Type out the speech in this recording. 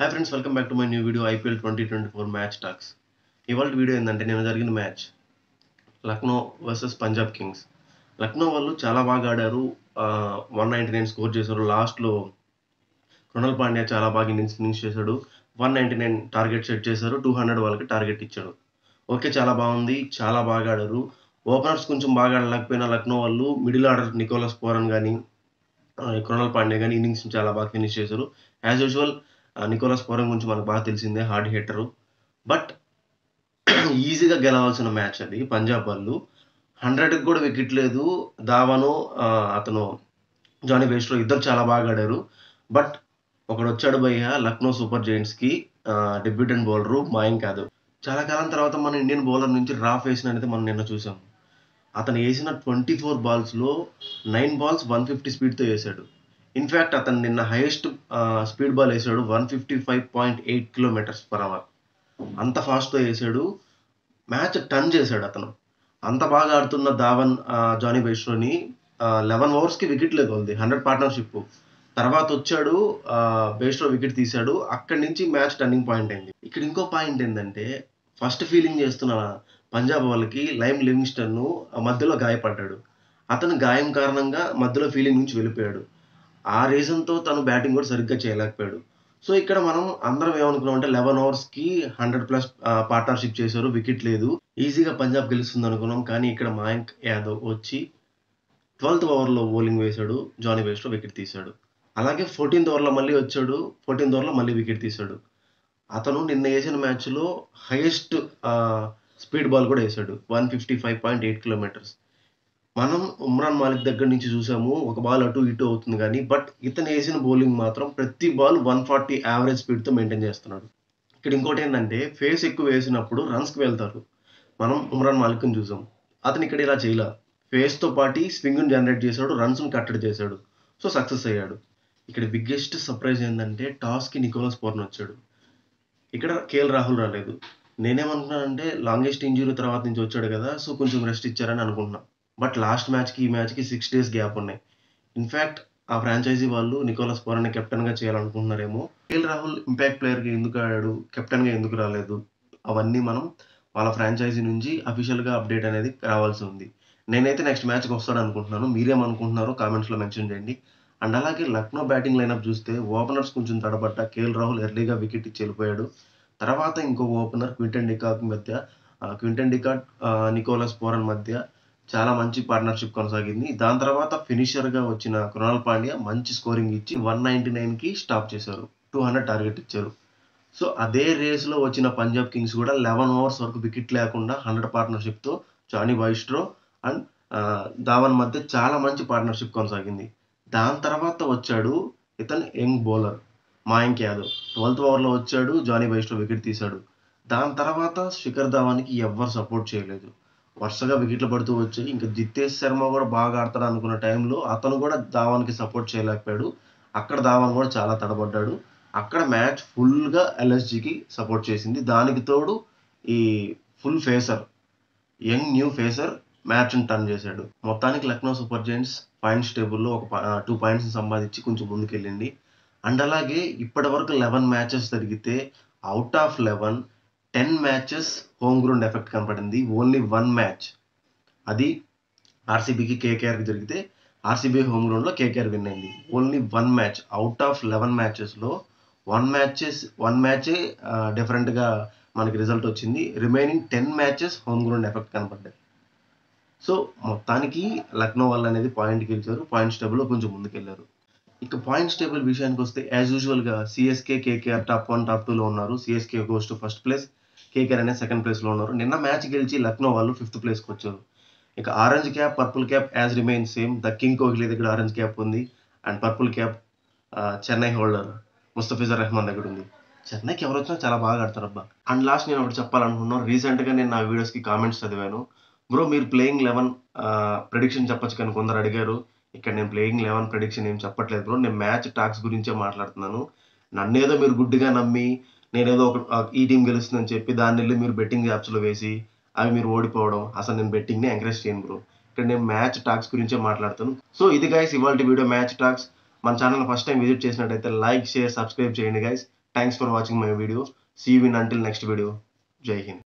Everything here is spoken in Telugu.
Hi friends, welcome back to my new video IPL 2024 match talks. ఇవాళ వీడియో ఏంటంటే నేను జరిగిన match Lucknow versus Punjab Kings. Lucknow వాళ్ళు చాలా బాగా ఆడారు. 199 స్కోర్ చేశారు. లాస్ట్లో కృణాల్ పాండ్యా చాలా బాగా ఇన్నింగ్స్ చేశాడు. 199 టార్గెట్ సెట్ చేశారు. 200 వాళ్ళకి టార్గెట్ ఇచ్చాడు. ఓకే, చాలా బాగుంది. చాలా బాగా ఆడారు. ఓపెనర్స్ కొంచెం బాగా ఆడలేకపోయినా లక్నో వాళ్ళు మిడిల్ ఆర్డర్ నికోలస్ పూరన్ కానీ కృణాల్ పాండ్యా కానీ ఇన్నింగ్స్ చాలా బాగా ఫినిష్ చేశారు. యాజ్ యూజువల్ నికోలస్ పూరన్ గురించి మనకు బాగా తెలిసిందే, హార్డ్ హిట్టరు. బట్ ఈజీగా గెలవాల్సిన మ్యాచ్ అది. పంజాబ్ వాళ్ళు 100కి కూడా వికెట్ లేదు. ధావను అతను జానీ బెయిర్స్టో ఇద్దరు చాలా బాగా ఆడారు. బట్ ఒకడొచ్చాడు భయ్య లక్నో సూపర్ జైంట్స్కి, డెబ్యూటెంట్ బౌలరు మాయంక్ యాదవ్. చాలా కాలం తర్వాత మన ఇండియన్ బౌలర్ నుంచి రా ఫేస్ అనేది మనం నిన్న చూసాం. అతను వేసిన 24 బాల్స్లో 9 బాల్స్ 150 స్పీడ్తో వేశాడు. ఇన్ఫ్యాక్ట్ అతను నిన్న హైయెస్ట్ స్పీడ్ బాల్ వేసాడు 155.8 కిలోమీటర్స్ పర్ అవర్. అంత ఫాస్ట్తో వేసాడు. మ్యాచ్ టర్న్ చేశాడు అతను. అంత బాగా ఆడుతున్న ధావన్, జానీ బెయిర్స్టోని 11 ఓవర్స్కి వికెట్ లేదు వాళ్ళది. 100 పార్ట్నర్షిప్ తర్వాత వచ్చాడు, బెయిర్స్టో వికెట్ తీశాడు. అక్కడి నుంచి మ్యాచ్ టర్నింగ్ పాయింట్ అయింది. ఇక్కడ ఇంకో పాయింట్ ఏంటంటే ఫస్ట్ ఫీల్డింగ్ చేస్తున్న పంజాబ్ వాళ్ళకి లైమ్ లివింగ్స్టన్ మధ్యలో గాయపడ్డాడు. అతను గాయం కారణంగా మధ్యలో ఫీల్డింగ్ నుంచి వెళ్ళిపోయాడు. ఆ రీజన్‌తో తను బ్యాటింగ్ కూడా సరిగ్గా చేయలేకపోయాడు. సో, ఇక్కడ మనం అందరం ఏమనుకున్నామంటే 11 ఓవర్స్‌కి 100+ పార్ట్నర్‌షిప్ చేశారు. వికెట్ లేదు. ఈజీగా పంజాబ్ గెలుస్తుందనుకున్నాం. కానీ ఇక్కడ మాయాంక్ యాదవ్ వచ్చి 12థ్ ఓవర్‌లో బౌలింగ్ వేశాడు. జానీ బెయిర్స్టో వికెట్ తీశాడు. అలాగే 14థ్ ఓవర్‌లో మళ్ళీ వచ్చాడు. 14థ్ ఓవర్‌లో మళ్ళీ వికెట్ తీశాడు. అతను నిన్న ఏసిన మ్యాచ్‌లో హైయెస్ట్ స్పీడ్ బాల్ కూడా ఏసాడు. 155.8 కిలోమీటర్స్. మనం ఉమ్రాన్ మాలిక్ దగ్గర నుంచి చూసాము. ఒక బాల్ అటు ఇటు అవుతుంది గానీ, బట్ ఇతను ఏసిన బౌలింగ్ మాత్రం ప్రతి బాల్ 140 యావరేజ్ స్పీడ్‌తో మెయింటైన్ చేస్తున్నాడు. ఇక్కడ ఇంకోటేందంటే ఫేస్ ఎక్కువ వేసినప్పుడు రన్స్‌కి వెళ్తారు. మనం ఉమ్రాన్ మాలిక్‌ని చూసాం. అతను ఇక్కడ ఇలా చేయలా. ఫేస్‌తో పాటి స్వింగ్‌ని జనరేట్ చేశాడు. రన్స్‌ని కట్టడి చేశాడు. సో, సక్సెస్ అయ్యాడు. ఇక్కడ బిగ్గెస్ట్ సర్ప్రైజ్ ఏందంటే టాస్‌కి నికోలస్ పూరన్ వచ్చాడు. ఇక్కడ కేఎల్ రాహుల్ రాలేదు. నేనేమనుకున్నానంటే లాంగెస్ట్ ఇంజ్యూరీ తర్వాత నుంచి వచ్చాడు కదా! సో, కొంచెం రెస్ట్ ఇచ్చారని అనుకుంటున్నా. బట్ లాస్ట్ మ్యాచ్‌కి, ఈ మ్యాచ్‌కి 6 డేస్ గ్యాప్ ఉన్నాయి. ఇన్‌ఫాక్ట్ ఆ ఫ్రాంచైజీ వాళ్ళు నికోలస్ పూరన్‌ని కెప్టెన్‌గా చేయాలనుకుంటున్నారేమో. కేఎల్ రాహుల్ ఇంపాక్ట్ ప్లేయర్‌గా ఎందుకు ఆడాడు? కెప్టెన్‌గా ఎందుకు రాలేదు? అవన్నీ మనం వాళ్ళ ఫ్రాంచైజీ నుంచి అఫీషియల్‌గా అప్డేట్ అనేది రావాల్సి ఉంది. నేనైతే నెక్స్ట్ మ్యాచ్‌కి వస్తాడనుకుంటున్నాను. మీరేమనుకుంటున్నారో కామెంట్స్‌లో మెన్షన్ చేయండి. అండ్ అలాగే లక్నో బ్యాటింగ్ లైనప్ చూస్తే ఓపెనర్స్ కొంచెం తడబడ్డ. కేఎల్ రాహుల్ ఎర్లీగా వికెట్ ఇచ్చి వెళ్ళిపోయాడు. తర్వాత ఇంకో ఓపెనర్ క్వింటన్ డికాక్ మధ్య క్వింటన్ డికాక్, నికోలస్ పూరన్ మధ్య చాలా మంచి పార్ట్నర్‌షిప్ కొనసాగింది. దాని తర్వాత ఫినిషర్‌గా వచ్చిన కృణాల్ పాండ్యా మంచి స్కోరింగ్ ఇచ్చి 199కి స్టాప్ చేశారు. 200 టార్గెట్ ఇచ్చారు. సో, అదే రేస్‌లో వచ్చిన పంజాబ్ కింగ్స్ కూడా 11 ఓవర్స్ వరకు వికెట్ లేకుండా 100 పార్ట్నర్‌షిప్‌తో జానీ బెయిర్స్టో అండ్ ధావన్ మధ్య చాలా మంచి పార్ట్నర్‌షిప్ కొనసాగింది. దాని తర్వాత వచ్చాడు ఇతను యంగ్ బౌలర్ మాయాంక్ యాదవ్. 12థ్ ఓవర్‌లో వచ్చాడు. జానీ బెయిర్స్టో వికెట్ తీశాడు. దాని తర్వాత శిఖర్ ధావన్‌కి ఎవ్వరు సపోర్ట్ చేయలేదు. వరుసగా వికెట్లు పడుతూ వచ్చాయి. ఇంక జితేష్ శర్మ కూడా బాగా ఆడతాడు అనుకున్న టైంలో అతను కూడా ధావన్‌కి సపోర్ట్ చేయలేకపోయాడు. అక్కడ ధావన్ కూడా చాలా తడబడ్డాడు. అక్కడ మ్యాచ్ ఫుల్‌గా ఎల్ఎస్‌జీకి సపోర్ట్ చేసింది. దానికి తోడు ఈ full pacer, young new pacer మ్యాచ్‌ని టర్న్ చేశాడు. మొత్తానికి లక్నో సూపర్ జెయింట్స్ పాయింట్స్ టేబుల్‌లో ఒక 2 పాయింట్స్‌ని సంపాదించి కొంచెం ముందుకెళ్ళింది. అండ్ అలాగే ఇప్పటివరకు 11 మ్యాచెస్ జరిగితే out of 11 10 matches home ground effect కనపడింది. ఓన్లీ 1 మ్యాచ్ అది ఆర్‌సీబీకి, కేకేఆర్‌కి జరిగితే ఆర్‌సీబీ హోమ్ గ్రౌండ్‌లో కేకేఆర్ విన్ అయింది. ఓన్లీ 1 మ్యాచ్ ఔట్ ఆఫ్ 11 మ్యాచెస్‌లో 1 మ్యాచే డిఫరెంట్‌గా మనకి రిజల్ట్ వచ్చింది. Remaining 10 matches home ground effect కనపడ్డాయి. సో, మొత్తానికి లక్నో వాళ్ళనేది పాయింట్ గెలిచారు. పాయింట్స్ టేబుల్‌లో కొంచెం ముందుకెళ్లారు. ఇక పాయింట్స్ టేబుల్ విషయానికొస్తే యాజ్ యూజువల్‌గా సీఎస్‌కే, కేకేఆర్ టాప్ 1, టాప్ 2లో ఉన్నారు. CSK goes to first place. KKR అనేది సెకండ్ ప్లేస్‌లో ఉన్నారు. నిన్న మ్యాచ్ గెలిచి లక్నో వాళ్ళు ఫిఫ్త్ ప్లేస్‌కొచ్చారు. ఇక orange cap, purple cap as remain same. The king Kohli దగ్గర ఆరెంజ్ క్యాప్ ఉంది. And purple cap Chennai holder Mustafizur Rahman దగ్గర ఉంది. చెన్నైకి ఎవరొచ్చినా చాలా బాగా ఆడతారబ్బా! అండ్ లాస్ట్ నేను ఒకటి చెప్పాలనుకుంటున్నాను. రీసెంట్‌గా నేను నా వీడియోస్‌కి కామెంట్స్ చదివాను. బ్రో మీరు ప్లేయింగ్ 11 ప్రిడిక్షన్ చెప్పొచ్చు కానీ కొందరు అడిగారు. ఇక్కడ నేను ప్లేయింగ్ 11 ప్రిడిక్షన్ ఏం చెప్పట్లేదు బ్రో. నేను మ్యాచ్ టాక్స్ గురించే మాట్లాడుతున్నాను. నన్నేదో మీరు గుడ్డిగా నమ్మి నేనేదో ఒక ఈ టీమ్ గెలుస్తుందని చెప్పి దాన్నెళ్లి మీరు బెట్టింగ్ యాప్స్‌లో వేసి అవి మీరు ఓడిపోవడం. అసలు నేను బెట్టింగ్‌ని ఎంకరేజ్ చేయను బ్రో. ఇక్కడ నేను మ్యాచ్ టాక్స్ గురించే మాట్లాడుతాను. సో, ఇది గైస్ ఇవాల్టి వీడియో మ్యాచ్ టాక్స్. మన ఛానెల్‌ని ఫస్ట్ టైమ్ విజిట్ చేసినట్టయితే లైక్, షేర్, సబ్స్క్రైబ్ చేయండి guys. Thanks for watching my video. See you in until next video. Jai Hind.